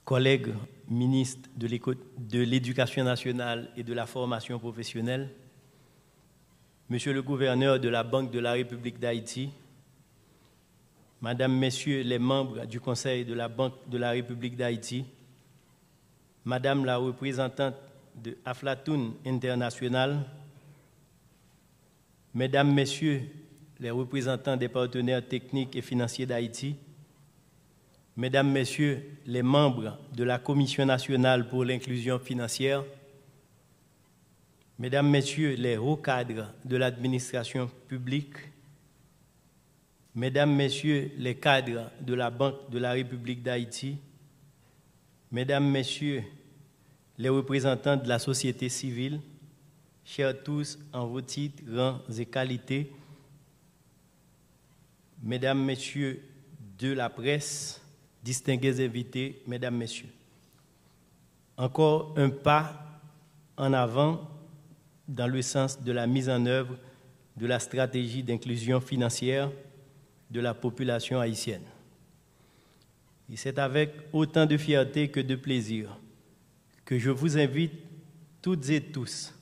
collègues ministres de l'Éducation nationale et de la formation professionnelle, Monsieur le gouverneur de la Banque de la République d'Haïti, Madame, Messieurs les membres du Conseil de la Banque de la République d'Haïti, Madame la représentante de Aflatoun International, Mesdames, Messieurs les représentants des partenaires techniques et financiers d'Haïti, Mesdames, Messieurs les membres de la Commission nationale pour l'inclusion financière, Mesdames, Messieurs les hauts cadres de l'administration publique, Mesdames, Messieurs les cadres de la Banque de la République d'Haïti, Mesdames, Messieurs les représentants de la société civile, chers tous en vos titres, rangs et qualités, Mesdames, Messieurs de la presse, distingués invités, Mesdames, Messieurs. Encore un pas en avant dans le sens de la mise en œuvre de la stratégie d'inclusion financière de la population haïtienne. Et c'est avec autant de fierté que de plaisir que je vous invite toutes et tous,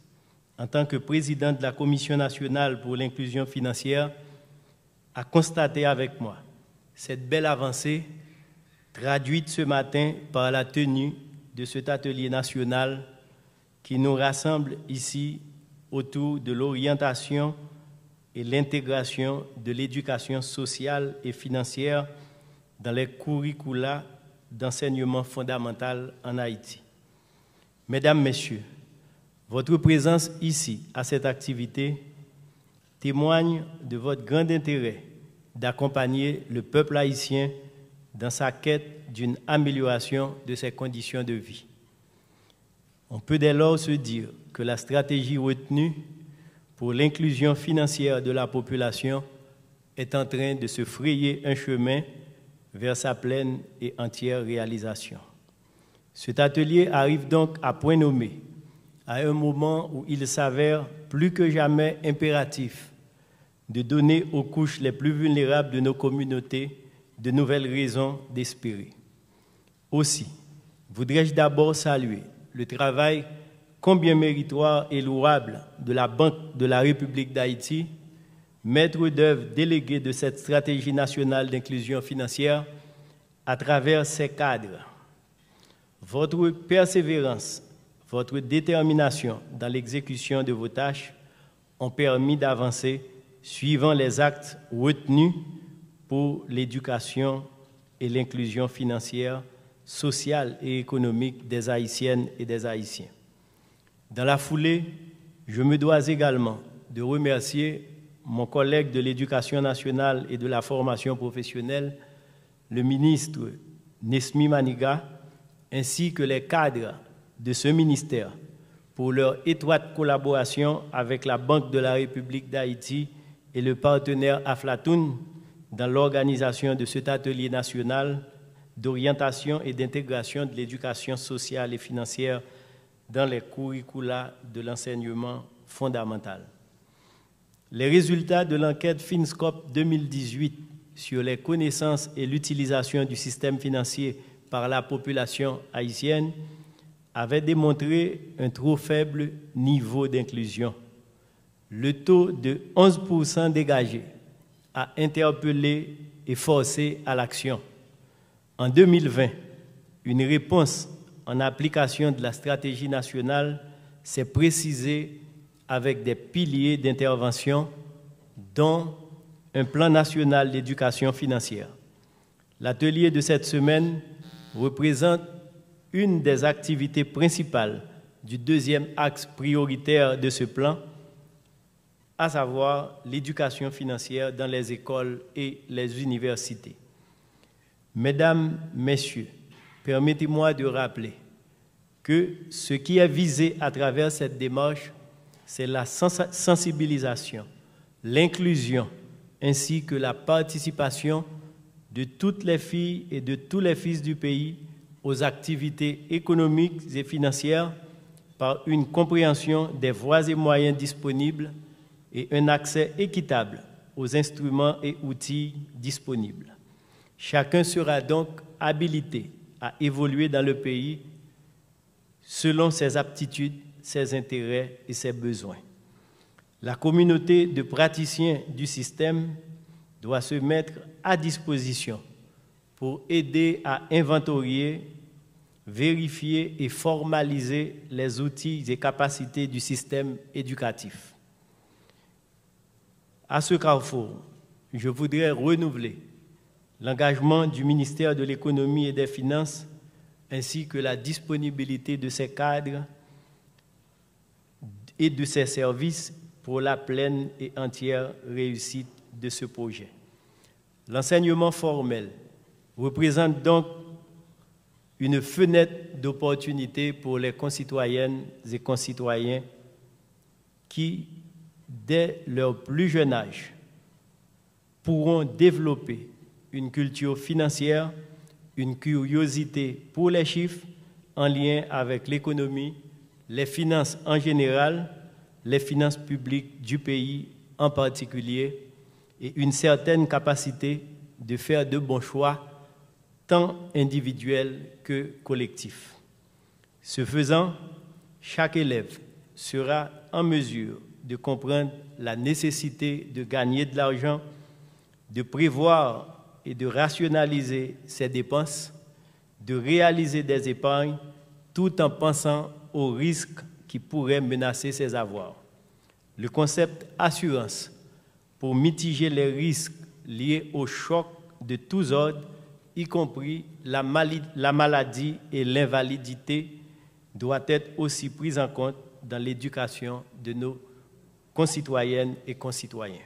en tant que président de la Commission nationale pour l'inclusion financière, à constater avec moi cette belle avancée traduite ce matin par la tenue de cet atelier national qui nous rassemble ici autour de l'orientation et l'intégration de l'éducation sociale et financière dans les curricula d'enseignement fondamental en Haïti. Mesdames, Messieurs, votre présence ici à cette activité témoigne de votre grand intérêt d'accompagner le peuple haïtien dans sa quête d'une amélioration de ses conditions de vie. On peut dès lors se dire que la stratégie retenue pour l'inclusion financière de la population est en train de se frayer un chemin vers sa pleine et entière réalisation. Cet atelier arrive donc à point nommé, à un moment où il s'avère plus que jamais impératif de donner aux couches les plus vulnérables de nos communautés de nouvelles raisons d'espérer. Aussi, voudrais-je d'abord saluer le travail combien méritoire et louable de la Banque de la République d'Haïti, maître d'œuvre délégué de cette stratégie nationale d'inclusion financière à travers ses cadres. Votre persévérance, votre détermination dans l'exécution de vos tâches ont permis d'avancer suivant les actes retenus pour l'éducation et l'inclusion financière, sociale et économique des Haïtiennes et des Haïtiens. Dans la foulée, je me dois également de remercier mon collègue de l'Éducation nationale et de la formation professionnelle, le ministre Nesmi Maniga, ainsi que les cadres de ce ministère pour leur étroite collaboration avec la Banque de la République d'Haïti et le partenaire Aflatoun dans l'organisation de cet atelier national d'orientation et d'intégration de l'éducation sociale et financière dans les curricula de l'enseignement fondamental. Les résultats de l'enquête Finscope 2018 sur les connaissances et l'utilisation du système financier par la population haïtienne avaient démontré un trop faible niveau d'inclusion. Le taux de 11% dégagé a interpellé et forcé à l'action. En 2020, une réponse en application de la stratégie nationale s'est précisée avec des piliers d'intervention, dont un plan national d'éducation financière. L'atelier de cette semaine représente une des activités principales du deuxième axe prioritaire de ce plan, à savoir l'éducation financière dans les écoles et les universités. Mesdames, Messieurs, permettez-moi de rappeler que ce qui est visé à travers cette démarche, c'est la sensibilisation, l'inclusion, ainsi que la participation de toutes les filles et de tous les fils du pays aux activités économiques et financières par une compréhension des voies et moyens disponibles et un accès équitable aux instruments et outils disponibles. Chacun sera donc habilité à évoluer dans le pays selon ses aptitudes, ses intérêts et ses besoins. La communauté de praticiens du système doit se mettre à disposition pour aider à inventorier, vérifier et formaliser les outils et capacités du système éducatif. À ce carrefour, je voudrais renouveler l'engagement du ministère de l'Économie et des Finances ainsi que la disponibilité de ses cadres et de ses services pour la pleine et entière réussite de ce projet. L'enseignement formel représente donc une fenêtre d'opportunité pour les concitoyennes et concitoyens qui, dès leur plus jeune âge, pourront développer une culture financière, une curiosité pour les chiffres en lien avec l'économie, les finances en général, les finances publiques du pays en particulier, et une certaine capacité de faire de bons choix, tant individuels que collectifs. Ce faisant, chaque élève sera en mesure de comprendre la nécessité de gagner de l'argent, de prévoir et de rationaliser ses dépenses, de réaliser des épargnes, tout en pensant aux risques qui pourraient menacer ses avoirs. Le concept assurance, pour mitiger les risques liés aux chocs de tous ordres, y compris la maladie et l'invalidité, doit être aussi pris en compte dans l'éducation de nos concitoyennes et concitoyens.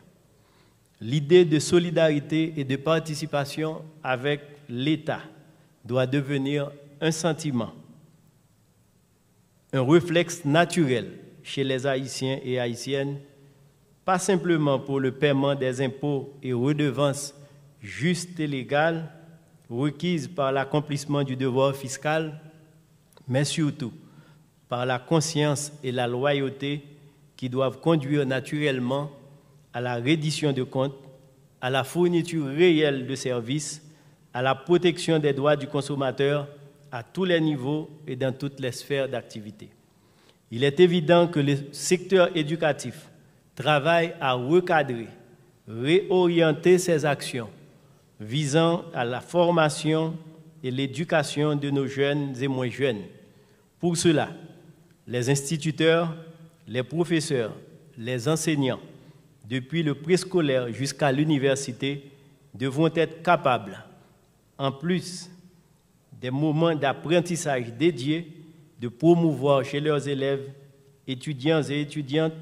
L'idée de solidarité et de participation avec l'État doit devenir un sentiment, un réflexe naturel chez les Haïtiens et Haïtiennes, pas simplement pour le paiement des impôts et redevances justes et légales requises par l'accomplissement du devoir fiscal, mais surtout par la conscience et la loyauté qui doivent conduire naturellement à la reddition de comptes, à la fourniture réelle de services, à la protection des droits du consommateur à tous les niveaux et dans toutes les sphères d'activité. Il est évident que le secteur éducatif travaille à recadrer, réorienter ses actions visant à la formation et l'éducation de nos jeunes et moins jeunes. Pour cela, les instituteurs, les professeurs, les enseignants, depuis le préscolaire jusqu'à l'université, devront être capables, en plus des moments d'apprentissage dédiés, de promouvoir chez leurs élèves, étudiants et étudiantes,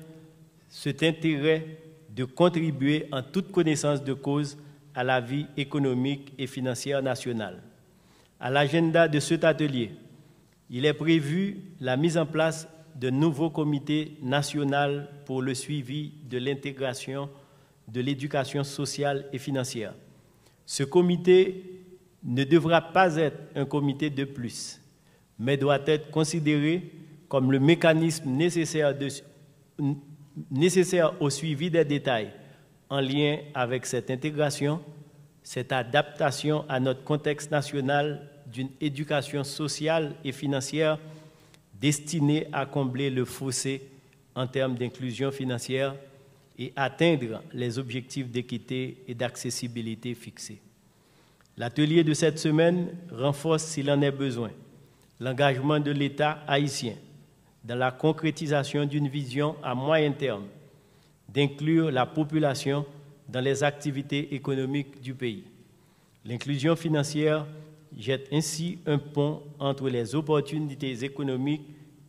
cet intérêt de contribuer en toute connaissance de cause à la vie économique et financière nationale. À l'agenda de cet atelier, il est prévu la mise en place de nouveaux comités nationaux pour le suivi de l'intégration de l'éducation sociale et financière. Ce comité ne devra pas être un comité de plus, mais doit être considéré comme le mécanisme nécessaire au suivi des détails en lien avec cette intégration, cette adaptation à notre contexte national d'une éducation sociale et financière destinée à combler le fossé en termes d'inclusion financière et atteindre les objectifs d'équité et d'accessibilité fixés. L'atelier de cette semaine renforce, s'il en est besoin, l'engagement de l'État haïtien dans la concrétisation d'une vision à moyen terme d'inclure la population dans les activités économiques du pays. L'inclusion financière jette ainsi un pont entre les opportunités économiques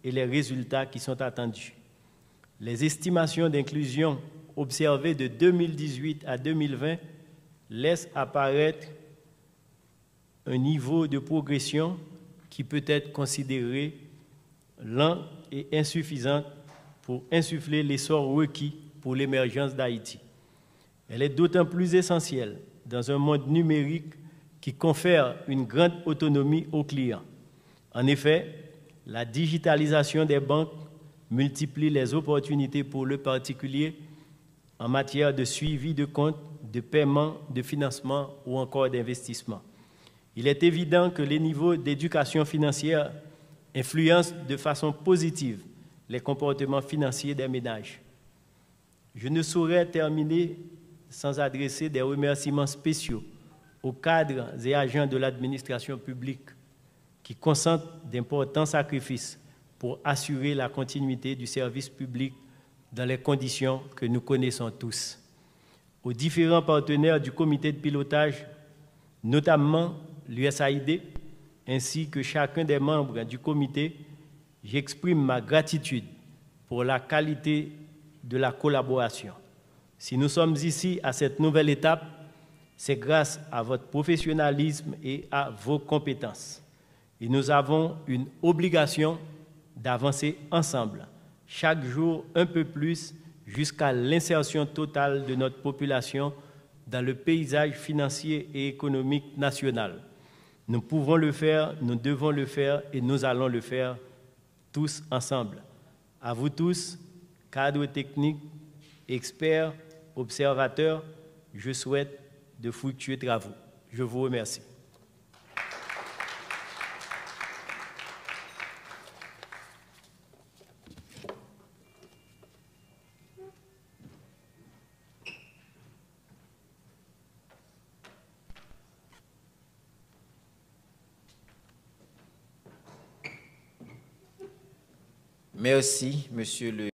et les résultats qui sont attendus. Les estimations d'inclusion observées de 2018 à 2020 laissent apparaître un niveau de progression qui peut être considéré lent et insuffisant pour insuffler l'essor requis pour l'émergence d'Haïti. Elle est d'autant plus essentielle dans un monde numérique qui confère une grande autonomie aux clients. En effet, la digitalisation des banques multiplie les opportunités pour le particulier en matière de suivi de comptes, de paiement, de financement ou encore d'investissement. Il est évident que les niveaux d'éducation financière influencent de façon positive les comportements financiers des ménages. Je ne saurais terminer sans adresser des remerciements spéciaux aux cadres et agents de l'administration publique qui consentent d'importants sacrifices pour assurer la continuité du service public dans les conditions que nous connaissons tous. Aux différents partenaires du comité de pilotage, notamment l'USAID, ainsi que chacun des membres du comité, j'exprime ma gratitude pour la qualité de la collaboration. Si nous sommes ici à cette nouvelle étape, c'est grâce à votre professionnalisme et à vos compétences. Et nous avons une obligation d'avancer ensemble, chaque jour un peu plus, jusqu'à l'insertion totale de notre population dans le paysage financier et économique national. Nous pouvons le faire, nous devons le faire et nous allons le faire tous ensemble. À vous tous, cadres techniques, experts, observateurs, je souhaite de fructueux travaux. Je vous remercie. Merci, Monsieur le